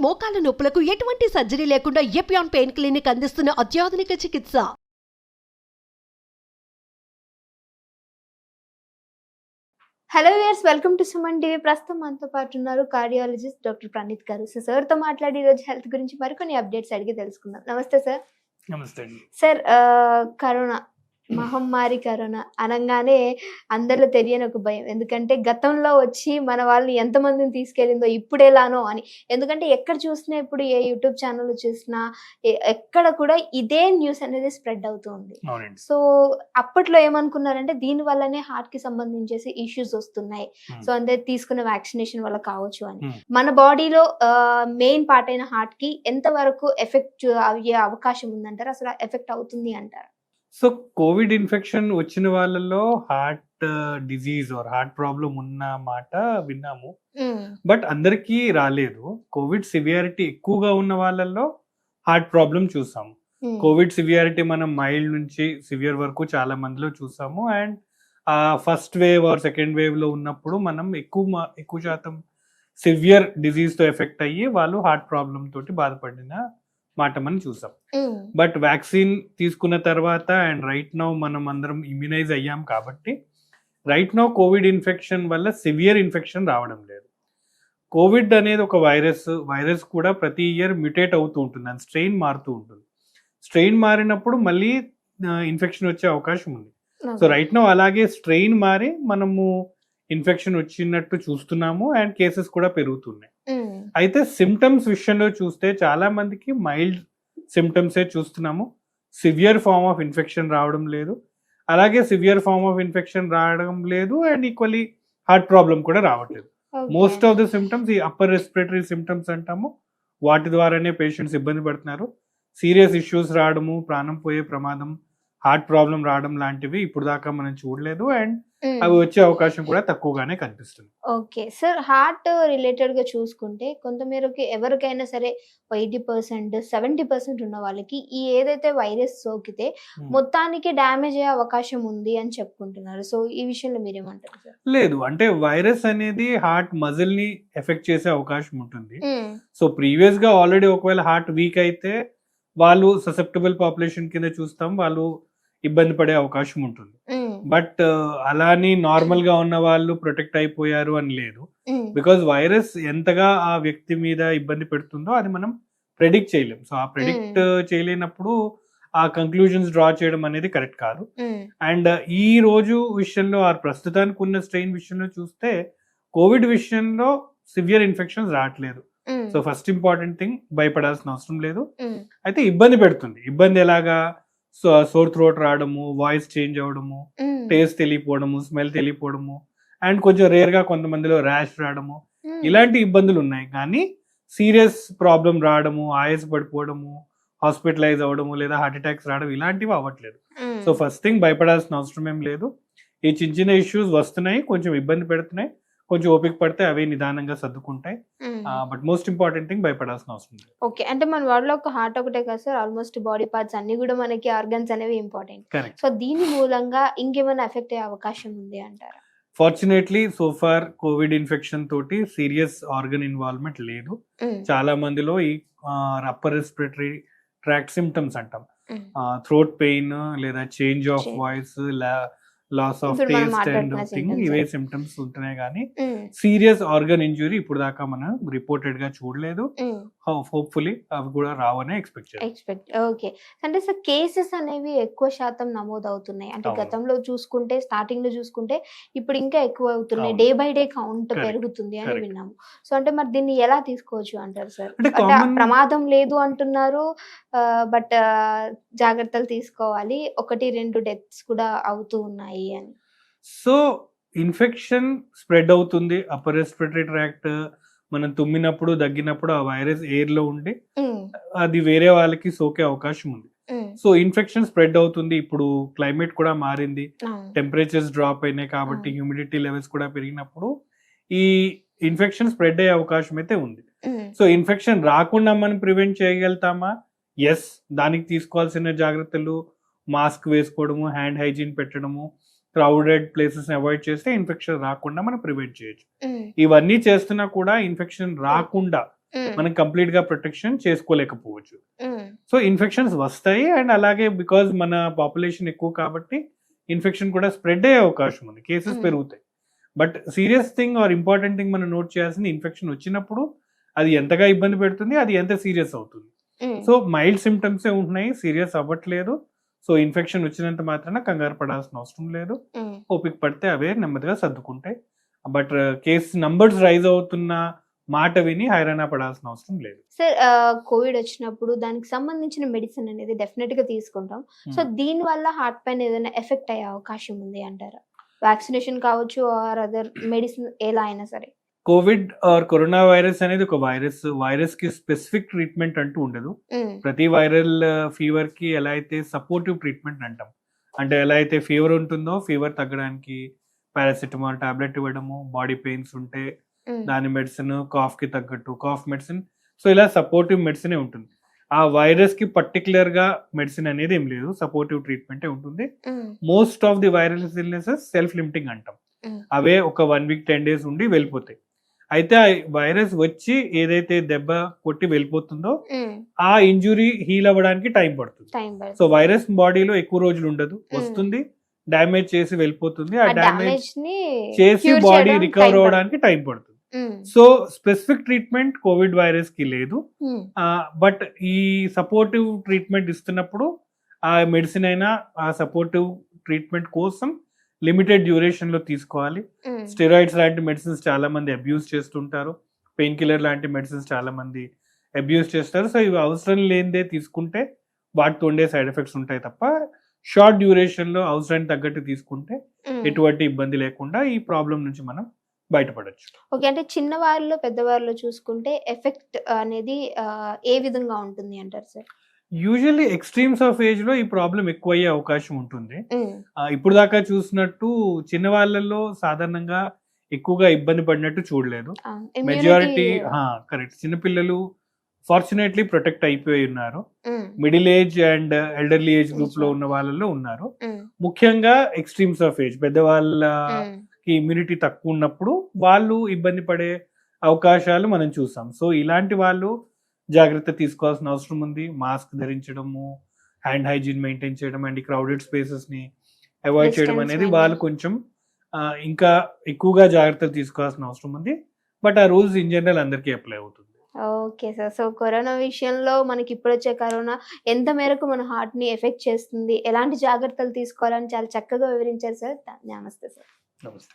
మోకాల నొప్పులకు ఎటువంటి సర్జరీ లేకుండా ఎపియాన్ పెయిన్ క్లినిక్ అందిస్తున్న అత్యాధునిక చికిత్స. Hello viewers, welcome to Suman TV. ప్రస్తుతం మనతో పాటు ఉన్నారు కార్డియాలజిస్ట్ డాక్టర్ ప్రణీత్ గారు. సో సార్తో మాట్లాడి ఈరోజు హెల్త్ గురించి మరికొన్ని అప్డేట్స్ అడిగి తెలుసుకుందాం. నమస్తే సార్. నమస్తే అండి. సార్, కరోనా మహమ్మారి, కరోనా అనగానే అందరిలో తెలియని ఒక భయం. ఎందుకంటే గతంలో వచ్చి మన వాళ్ళని ఎంతమందిని తీసుకెళ్ళిందో ఇప్పుడు ఎలానో అని. ఎందుకంటే ఎక్కడ చూసినా ఇప్పుడు ఏ యూట్యూబ్ ఛానల్ చూసినా ఎక్కడ కూడా ఇదే న్యూస్ అనేది స్ప్రెడ్ అవుతూ ఉంది. సో అప్పట్లో ఏమనుకున్నారంటే దీని వల్లనే హార్ట్ కి సంబంధించేసి ఇష్యూస్ వస్తున్నాయి, సో అంటే తీసుకున్న వ్యాక్సినేషన్ వల్ల కావచ్చు అని. మన బాడీలో మెయిన్ పార్ట్ అయిన హార్ట్ కి ఎంత వరకు ఎఫెక్ట్ అయ్యే అవకాశం ఉందంటారు, అసలు ఎఫెక్ట్ అవుతుంది అంటారు? సో కోవిడ్ ఇన్ఫెక్షన్ వచ్చిన వాళ్ళలో heart disease are heart problem ఉన్న మాట విన్నాము, బట్ అందరికీ రాలేదు. కోవిడ్ సివియారిటీ ఎక్కువగా ఉన్న వాళ్ళల్లో హార్ట్ ప్రాబ్లం చూసాము. కోవిడ్ సివియారిటీ మనం మైల్డ్ నుంచి సివియర్ వరకు చాలా మందిలో చూసాము. And first wave or second wave లో ఉన్నప్పుడు మనం ఎక్కువ శాతం సివియర్ డిజీజ్ తో ఎఫెక్ట్ అయ్యి వాళ్ళు హార్ట్ ప్రాబ్లం తోటి బాధపడిన మాట మనం చూసాం. బట్ వ్యాక్సిన్ తీసుకున్న తర్వాత అండ్ రైట్ నౌ మనం అందరం ఇమ్యునైజ్ అయ్యాం కాబట్టి రైట్ నౌ కోవిడ్ ఇన్ఫెక్షన్ వల్ల సివియర్ ఇన్ఫెక్షన్ రావడం లేదు. కోవిడ్ అనేది ఒక వైరస్ కూడా ప్రతి ఇయర్ మ్యూటేట్ అవుతూ ఉంటుంది, అండ్ స్ట్రెయిన్ మారుతూ ఉంటుంది. స్ట్రెయిన్ మారినప్పుడు మళ్ళీ ఇన్ఫెక్షన్ వచ్చే అవకాశం ఉంది. సో రైట్ నౌ అలాగే స్ట్రెయిన్ మారి మనము ఇన్ఫెక్షన్ వచ్చినట్టు చూస్తున్నాము అండ్ కేసెస్ కూడా పెరుగుతున్నాయి. అయితే సిమ్టమ్స్ విషయంలో చూస్తే చాలా మందికి మైల్డ్ సిమ్టమ్సే చూస్తున్నాము. సివియర్ ఫార్మ్ ఆఫ్ ఇన్ఫెక్షన్ రావడం లేదు, అలాగే సివియర్ ఫార్మ్ ఆఫ్ ఇన్ఫెక్షన్ రావడం లేదు అండ్ ఈక్వల్లీ హార్ట్ ప్రాబ్లం కూడా రావట్లేదు. మోస్ట్ ఆఫ్ ద సిమ్టమ్స్ ఈ అప్పర్ రెస్పిరేటరీ సిమ్టమ్స్ అంటాము, వాటి ద్వారానే పేషెంట్స్ ఇబ్బంది పడుతున్నారు. సీరియస్ ఇష్యూస్ రావడము, ప్రాణం పోయే ప్రమాదం, హార్ట్ ప్రాబ్లం రావడం లాంటివి ఇప్పుడు దాకా మనం చూడలేదు అండ్ అవి వచ్చే అవకాశం కూడా తక్కువగానే కనిపిస్తుంది. ఓకే సార్, హార్ట్ రిలేటెడ్ గా చూసుకుంటే కొంతమేరకి ఎవరికైనా సరే 80%, 70% ఉన్న వాళ్ళకి ఈ ఏదైతే వైరస్ సోకితే మొత్తానికి డ్యామేజ్ అయ్యే అవకాశం ఉంది అని చెప్పుకుంటున్నారు. సో ఈ విషయంలో మీరేమంటారు సార్? లేదు, అంటే వైరస్ అనేది హార్ట్ మజిల్ ని ఎఫెక్ట్ చేసే అవకాశం ఉంటుంది. సో ప్రీవియస్ గా ఆల్రెడీ ఒకవేళ హార్ట్ వీక్ అయితే వాళ్ళు ససెప్టబుల్ పాపులేషన్ కింద చూస్తాం, వాళ్ళు ఇబ్బంది పడే అవకాశం ఉంటుంది. బట్ అలాని నార్మల్ గా ఉన్న వాళ్ళు ప్రొటెక్ట్ అయిపోయారు అని లేదు. బికాజ్ వైరస్ ఎంతగా ఆ వ్యక్తి మీద ఇబ్బంది పెడుతుందో అది మనం ప్రెడిక్ట్ చేయలేం. సో ఆ ప్రెడిక్ట్ చేయలేనప్పుడు ఆ కంక్లూజన్స్ డ్రా చేయడం అనేది కరెక్ట్ కాదు. అండ్ ఈ రోజు విషయంలో ఆ ప్రస్తుతానికి ఉన్న స్ట్రెయిన్ విషయంలో చూస్తే కోవిడ్ విషయంలో సివియర్ ఇన్ఫెక్షన్స్ రావట్లేదు. సో ఫస్ట్ ఇంపార్టెంట్ థింగ్, భయపడాల్సిన అవసరం లేదు. అయితే ఇబ్బంది పెడుతుంది. ఇబ్బంది ఎలాగా? సోర్ థ్రోట్ రావడము, వాయిస్ చేంజ్ అవడము, టేస్ట్ తెలియపోవడము, స్మెల్ తెలియపోవడము, అండ్ కొంచెం రేర్ గా కొంతమందిలో ర్యాష్ రావడము, ఇలాంటి ఇబ్బందులు ఉన్నాయి. కానీ సీరియస్ ప్రాబ్లం రావడము, ఆయాస పడిపోవడము, హాస్పిటలైజ్ అవ్వడము లేదా హార్ట్ అటాక్స్ రావడం ఇలాంటివి అవ్వట్లేదు. సో ఫస్ట్ థింగ్, భయపడాల్సిన అవసరం ఏం లేదు. ఈ చిన్న చిన్న ఇష్యూస్ వస్తున్నాయి, కొంచెం ఇబ్బంది పెడుతున్నాయి, కొంచెం ఓపిక పడితే అవే నిదానంగా సర్దుకుంటాయి. బట్ మోస్ట్ ఇంపార్టెంట్ థింగ్, భయపడాల్సిన అవసరం లేదు. ఓకే, అంటే మన వాళ్ళలో ఒక హార్ట్ ఒకటే కదా సార్, ఆల్మోస్ట్ బాడీ పార్ట్స్ అన్ని కూడా మనకి ఆర్గన్స్ అనేవి ఇంపార్టెంట్. సో దీని మూలంగా ఇంకేమైనా ఎఫెక్ట్ అయ్యే అవకాశం ఉంది అంటారా? Fortunately so far COVID infection తోటి సీరియస్ ఆర్గన్ ఇన్వాల్వ్మెంట్ లేదు. చాలా మందిలో ఈ అప్పర్ రెస్పిరేటరీ ట్రాక్ట్ సిమ్టమ్స్ అంటాం, థ్రోట్ పెయిన్ లేదా change of voice, loss of taste and thing, ఇవే సిమ్టమ్స్ ఉంటున్నాయి. కానీ సీరియస్ ఆర్గన్ ఇంజురీ ఇప్పుడు దాకా మనం రిపోర్టెడ్ గా చూడలేదు. హోప్ఫుల్లీ అవి కూడా రావనే ఎక్స్పెక్ట్. ఓకే, అంటే సార్ కేసెస్ అనేవి ఎక్కువ శాతం నమోదు అవుతున్నాయి. అంటే గతంలో చూసుకుంటే, స్టార్టింగ్ లో చూసుకుంటే ఇప్పుడు ఇంకా ఎక్కువ అవుతున్నాయి. డే బై డే కౌంట్ పెరుగుతుంది అని విన్నాము. సో అంటే మరి దీన్ని ఎలా తీసుకోవచ్చు అంటారు సార్? అంటే ప్రమాదం లేదు అంటున్నారు, బట్ జాగ్రత్తలు తీసుకోవాలి, 1-2 డెత్స్ కూడా అవుతూ ఉన్నాయి అని. సో ఇన్ఫెక్షన్ స్ప్రెడ్ అవుతుంది, అప్పర్ రెస్పిరేటరీ ట్రాక్ట్, మనం తుమ్మినప్పుడు దగ్గినప్పుడు ఆ వైరస్ ఎయిర్ లో ఉండి అది వేరే వాళ్ళకి సోకే అవకాశం ఉంది. సో ఇన్ఫెక్షన్ స్ప్రెడ్ అవుతుంది. ఇప్పుడు క్లైమేట్ కూడా మారింది, టెంపరేచర్స్ డ్రాప్ అయినాయి కాబట్టి హ్యూమిడిటీ లెవెల్స్ కూడా పెరిగినప్పుడు ఈ ఇన్ఫెక్షన్ స్ప్రెడ్ అయ్యే అవకాశం అయితే ఉంది. సో ఇన్ఫెక్షన్ రాకుండా మనం ప్రివెంట్ చేయగలుగుతామా? ఎస్, దానికి తీసుకోవాల్సిన జాగ్రత్తలు మాస్క్ వేసుకోవడము, హ్యాండ్ హైజీన్ పెట్టడము, క్రౌడెడ్ ప్లేసెస్ అవాయిడ్ చేస్తే ఇన్ఫెక్షన్ రాకుండా మనం ప్రివెంట్ చేయొచ్చు. ఇవన్నీ చేస్తున్నా కూడా ఇన్ఫెక్షన్ రాకుండా మనం కంప్లీట్ గా ప్రొటెక్షన్ చేసుకోలేకపోవచ్చు. సో ఇన్ఫెక్షన్స్ వస్తాయి, అండ్ అలాగే బికాజ్ మన పాపులేషన్ ఎక్కువ కాబట్టి ఇన్ఫెక్షన్ కూడా స్ప్రెడ్ అయ్యే అవకాశం ఉంది, కేసెస్ పెరుగుతాయి. But serious thing or important thing మనం నోట్ చేయాల్సింది, ఇన్ఫెక్షన్ వచ్చినప్పుడు అది ఎంతగా ఇబ్బంది పెడుతుంది, అది ఎంత సీరియస్ అవుతుంది. సో మైల్డ్ సిమ్టమ్సే ఉంటున్నాయి, సీరియస్ అవ్వట్లేదు. సో ఇన్ఫెక్షన్ వచ్చినంత మాత్రాన కంగారు పడాల్సిన అవసరం లేదు. ఓపిక పడితే అవే నెమ్మదిగా సర్దుకుంటాయి. బట్ కేసు నంబర్స్ రైజ్ అవుతున్న మాట విని హైరాణ పడాల్సిన అవసరం లేదు. సార్, కోవిడ్ వచ్చినప్పుడు దానికి సంబంధించిన మెడిసిన్ అనేది డెఫినెట్ గా తీసుకుంటాం. సో దీని వల్ల హార్ట్ పైన ఏదైనా ఎఫెక్ట్ అయ్యే అవకాశం ఉంది అంటారా? వ్యాక్సినేషన్ కావచ్చు ఆర్ అదర్ మెడిసిన్ ఎలా అయినా సరే. కోవిడ్ ఆర్ కరోనా వైరస్ అనేది ఒక వైరస్ కి స్పెసిఫిక్ ట్రీట్మెంట్ అంటూ ఉండదు. ప్రతి వైరల్ ఫీవర్ కి ఎలా అయితే సపోర్టివ్ ట్రీట్మెంట్ అంటాం, అంటే ఎలా అయితే ఫీవర్ ఉంటుందో ఫీవర్ తగ్గడానికి పారాసిటమాల్ టాబ్లెట్ ఇవ్వడము, బాడీ పెయిన్స్ ఉంటే దాని మెడిసిన్, కాఫ్ కి తగ్గట్టు కాఫ్ మెడిసిన్, సో ఇలా సపోర్టివ్ మెడిసిన్ ఉంటుంది. ఆ వైరస్ కి పర్టికులర్ గా మెడిసిన్ అనేది ఏం లేదు, సపోర్టివ్ ట్రీట్మెంట్ ఉంటుంది. Most of the viral illnesses self limiting అంటాం, అవే ఒక 1 week 10 days ఉండి వెళ్ళిపోతాయి. అయితే ఆ వైరస్ వచ్చి ఏదైతే దెబ్బ కొట్టి వెళ్ళిపోతుందో ఆ ఇంజురీ హీల్ అవ్వడానికి టైం పడుతుంది. సో వైరస్ బాడీలో ఎక్కువ రోజులు ఉండదు, వస్తుంది, డ్యామేజ్ చేసి వెళ్ళిపోతుంది. ఆ డ్యామేజ్ చేసి బాడీ రికవర్ అవ్వడానికి టైం పడుతుంది. So specific treatment Covid virus కి లేదు. బట్ ఈ సపోర్టివ్ ట్రీట్మెంట్ ఇస్తున్నప్పుడు ఆ మెడిసిన్ అయినా ఆ సపోర్టివ్ ట్రీట్మెంట్ కోసం లిమిటెడ్ డ్యూరేషన్ లో తీసుకోవాలి. స్టెరాయిడ్స్ లాంటి మెడిసిన్స్ చాలా మంది అబ్యూస్ చేస్తుంటారు, పెయిన్ కిల్లర్ లాంటి మెడిసిన్స్ చాలా మంది అబ్యూస్ చేస్తారు. సో ఇవి అవసరం లేనిదే తీసుకుంటే వాటితో ఉండే సైడ్ ఎఫెక్ట్స్ ఉంటాయి తప్ప, షార్ట్ డ్యూరేషన్ లో అవసరానికి తగ్గట్టు తీసుకుంటే ఎటువంటి ఇబ్బంది లేకుండా ఈ ప్రాబ్లం నుంచి మనం బయటపడచ్చు. ఓకే, అంటే చిన్నవారిలో పెద్దవారిలో చూసుకుంటే ఎఫెక్ట్ అనేది ఏ విధంగా ఉంటుంది అంటారు sir? Usually extremes of age లో ఈ ప్రాబ్లం ఎక్కువ అయ్యే అవకాశం ఉంటుంది. ఇప్పుడు దాకా చూసినట్టు చిన్న వాళ్ళల్లో సాధారణంగా ఎక్కువగా ఇబ్బంది పడినట్టు చూడలేదు. మెజారిటీ కరెక్ట్, చిన్నపిల్లలు ఫార్చునేట్లీ ప్రొటెక్ట్ అయిపోయి ఉన్నారు. Middle age and elderly age group లో ఉన్న వాళ్ళలో ఉన్నారు. ముఖ్యంగా ఎక్స్ట్రీమ్స్ ఆఫ్ ఏజ్, పెద్దవాళ్ళకి ఇమ్యూనిటీ తక్కువ ఉన్నప్పుడు వాళ్ళు ఇబ్బంది పడే అవకాశాలు మనం చూసాం. సో ఇలాంటి వాళ్ళు జాగ్రత్త తీసుకోవాల్సిన అవసరం ఉంది. మాస్క్ ధరించడము, హ్యాండ్ హైజీన్ మెయింటైన్ చేయడం, అండ్ క్రౌడెడ్ స్పేసెస్ ని అవాయిడ్ చేయడం అనేది వాళ్ళు కొంచెం ఇంకా ఎక్కువగా జాగ్రత్తలు తీసుకోవాల్సిన అవసరం ఉంది. బట్ ఆ రూల్స్ ఇన్ జనరల్ అందరికీ అప్లై అవుతుంది. ఓకే సార్, సో కరోనా విషయంలో మనకి ఇప్పుడు వచ్చే కరోనా ఎంత మేరకు మన హార్ట్ ని ఎఫెక్ట్ చేస్తుంది, ఎలాంటి జాగ్రత్తలు తీసుకోవాలని చాలా చక్కగా వివరించారు సార్. నమస్తే సార్. నమస్తే.